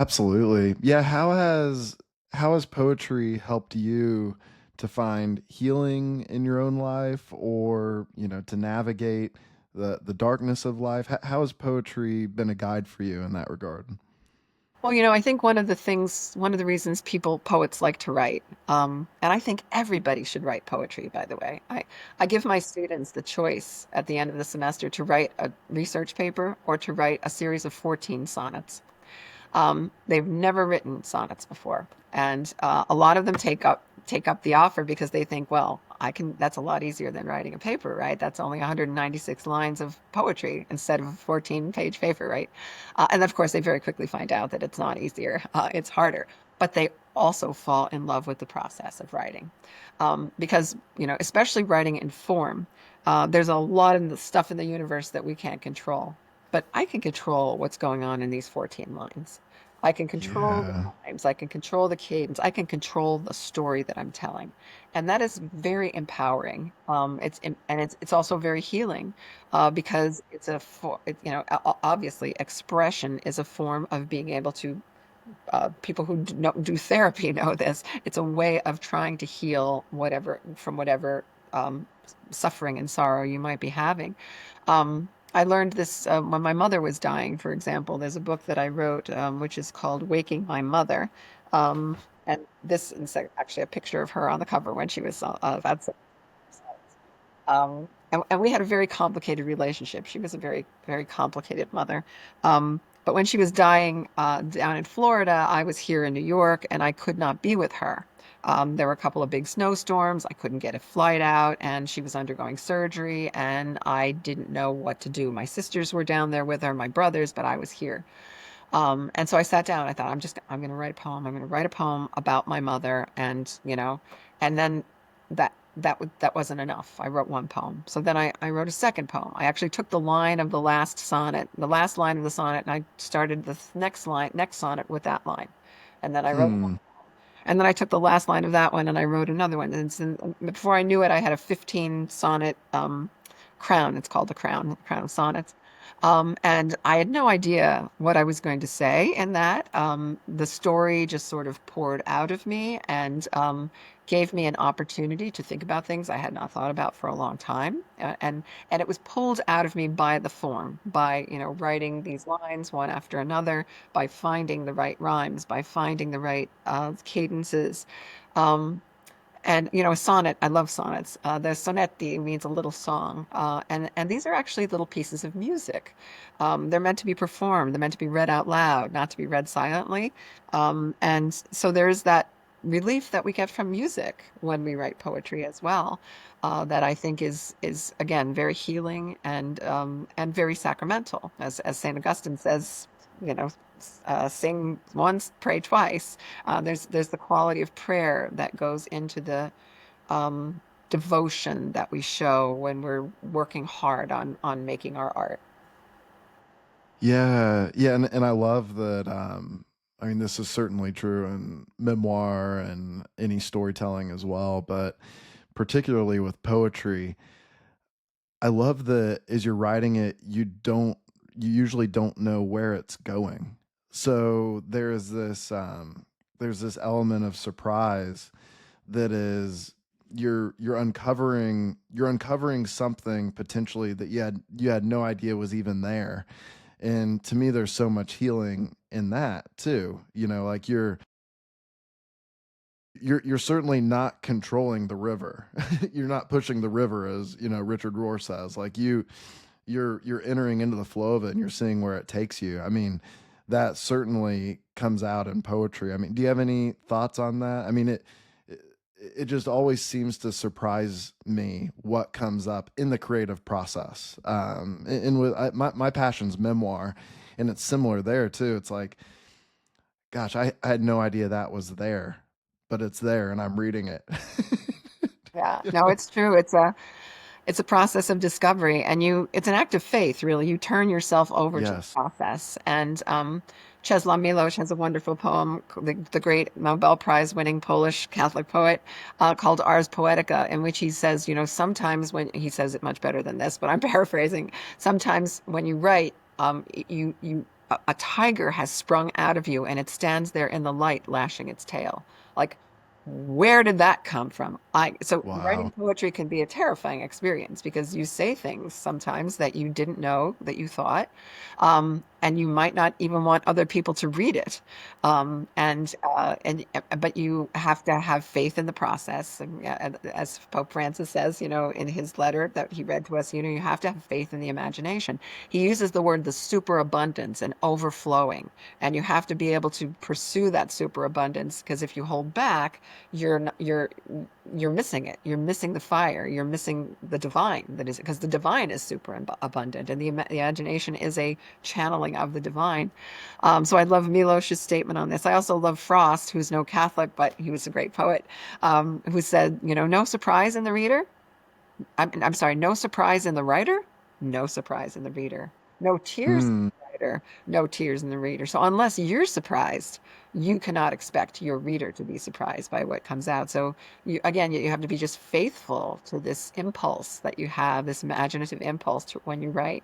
Absolutely. Yeah, how has poetry helped you to find healing in your own life or, to navigate the darkness of life? How has poetry been a guide for you in that regard? Well, I think one of the reasons poets like to write, and I think everybody should write poetry, by the way. I give my students the choice at the end of the semester to write a research paper or to write a series of 14 sonnets. They've never written sonnets before, and a lot of them take up the offer because they think, well, I can. That's a lot easier than writing a paper, right? That's only 196 lines of poetry instead of a 14-page paper, right? And of course, they very quickly find out that it's not easier; it's harder. But they also fall in love with the process of writing, because especially writing in form. There's a lot of the stuff in the universe that we can't control, but I can control what's going on in these 14 lines. I can control the Yeah. rhymes, I can control the cadence, I can control the story that I'm telling. And that is very empowering. And it's also very healing, because obviously expression is a form of being able to, people who do therapy know this. It's a way of trying to heal whatever suffering and sorrow you might be having. I learned this when my mother was dying, for example. There's a book that I wrote, which is called Waking My Mother. And this is actually a picture of her on the cover when she was about 7 years old. And we had a very complicated relationship. She was a very, very complicated mother. But when she was dying down in Florida, I was here in New York and I could not be with her. There were a couple of big snowstorms. I couldn't get a flight out, and she was undergoing surgery, and I didn't know what to do. My sisters were down there with her, my brothers, but I was here. And so I sat down. I thought, I'm going to write a poem. I'm going to write a poem about my mother, and then that wasn't enough. I wrote one poem. So then I wrote a second poem. I actually took the line of the last sonnet, the last line of the sonnet, and I started the next sonnet with that line. And then I wrote Hmm. and then I took the last line of that one and I wrote another one. Before I knew it, I had a 15 sonnet crown. It's called the Crown of Sonnets. And I had no idea what I was going to say in that. The story just sort of poured out of me and gave me an opportunity to think about things I had not thought about for a long time. And it was pulled out of me by the form, by writing these lines one after another, by finding the right rhymes, by finding the right cadences. Um, and a sonnet, I love sonnets. The sonetti means a little song, and these are actually little pieces of music. They're meant to be performed. They're meant to be read out loud, not to be read silently. And so there's that relief that we get from music when we write poetry as well, that I think is again very healing and very sacramental, as Saint Augustine says. You know, sing once, pray twice. There's the quality of prayer that goes into the um, devotion that we show when we're working hard on making our art. Yeah, yeah, and I love that. I mean, this is certainly true in memoir and any storytelling as well, but particularly with poetry, I love that as you're writing it, you usually don't know where it's going. So there's this element of surprise that is you're uncovering something potentially that you had no idea was even there. And to me, there's so much healing in that too. Like you're certainly not controlling the river. You're not pushing the river, as Richard Rohr says. Like you're entering into the flow of it and you're seeing where it takes you. I mean, that certainly comes out in poetry. I mean, do you have any thoughts on that? I mean, it just always seems to surprise me what comes up in the creative process. And with my passion's memoir, and it's similar there too. It's like, gosh, I had no idea that was there, but it's there, and I'm reading it. Yeah, You no, know? it's true. It's a process of discovery, and it's an act of faith, really. You turn yourself over to the Yes. process. And Czesław Miłosz has a wonderful poem, the great Nobel Prize winning Polish Catholic poet, called Ars Poetica, in which he says, sometimes when he says it much better than this, but I'm paraphrasing. Sometimes when you write, you a tiger has sprung out of you and it stands there in the light lashing its tail. Like, where did that come from? So writing Wow. poetry can be a terrifying experience because you say things sometimes that you didn't know that you thought, and you might not even want other people to read it. But you have to have faith in the process. And as Pope Francis says, in his letter that he read to us, you have to have faith in the imagination. He uses the word the superabundance and overflowing, and you have to be able to pursue that superabundance, because if you hold back, you're missing it. You're missing the fire. You're missing the divine that is, because the divine is super abundant, and the imagination is a channeling of the divine. So I love Milos's statement on this. I also love Frost, who's no Catholic, but he was a great poet, who said, no surprise in the reader. I'm sorry, no surprise in the writer, no surprise in the reader. No tears in Hmm. the writer, no tears in the reader. So unless you're surprised, you cannot expect your reader to be surprised by what comes out. So you have to be just faithful to this impulse that you have, this imaginative impulse when you write.